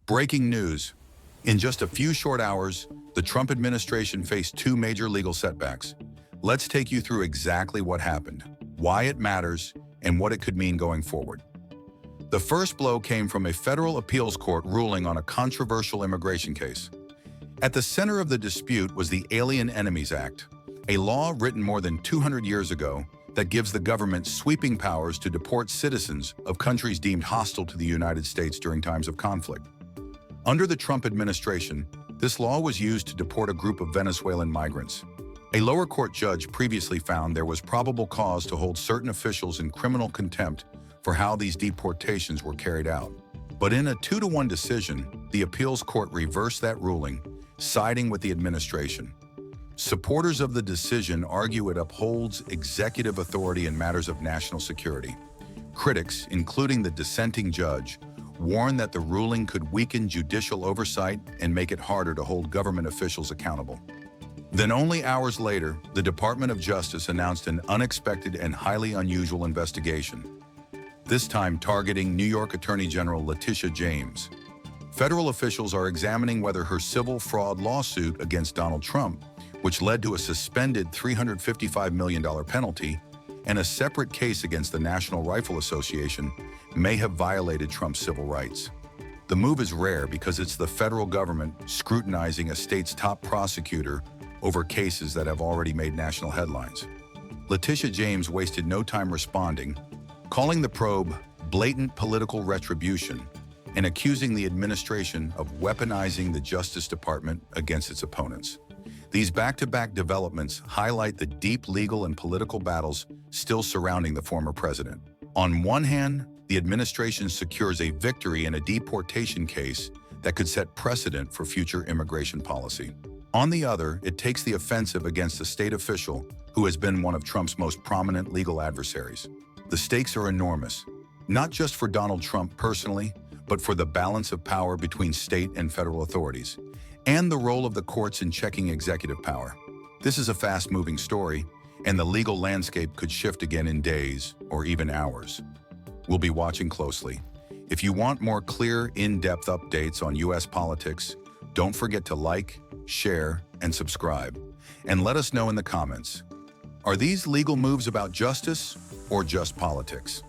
Breaking news. In just a few short hours, the Trump administration faced two major legal setbacks. Let's take you through exactly what happened, why it matters, and what it could mean going forward. The first blow came from a federal appeals court ruling on a controversial immigration case. At the center of the dispute was the Alien Enemies Act, a law written more than 200 years ago that gives the government sweeping powers to deport citizens of countries deemed hostile to the United States during times of conflict. Under the Trump administration, this law was used to deport a group of Venezuelan migrants. A lower court judge previously found there was probable cause to hold certain officials in criminal contempt for how these deportations were carried out. But in a 2-to-1 decision, the appeals court reversed that ruling, siding with the administration. Supporters of the decision argue it upholds executive authority in matters of national security. Critics, including the dissenting judge, warn that the ruling could weaken judicial oversight and make it harder to hold government officials accountable. Then only hours later, the Department of Justice announced an unexpected and highly unusual investigation, this time targeting New York Attorney General Letitia James. Federal officials are examining whether her civil fraud lawsuit against Donald Trump, which led to a suspended $355 million penalty, and a separate case against the National Rifle Association, may have violated Trump's civil rights. The move is rare because it's the federal government scrutinizing a state's top prosecutor over cases that have already made national headlines. Letitia James wasted no time responding, calling the probe blatant political retribution and accusing the administration of weaponizing the Justice Department against its opponents. These back-to-back developments highlight the deep legal and political battles still surrounding the former president. On one hand, the administration secures a victory in a deportation case that could set precedent for future immigration policy. On the other, it takes the offensive against a state official who has been one of Trump's most prominent legal adversaries. The stakes are enormous, not just for Donald Trump personally, but for the balance of power between state and federal authorities, and the role of the courts in checking executive power. This is a fast-moving story, and the legal landscape could shift again in days or even hours. We'll be watching closely. If you want more clear, in-depth updates on U.S. politics, don't forget to like, share, and subscribe. And let us know in the comments. Are these legal moves about justice or just politics?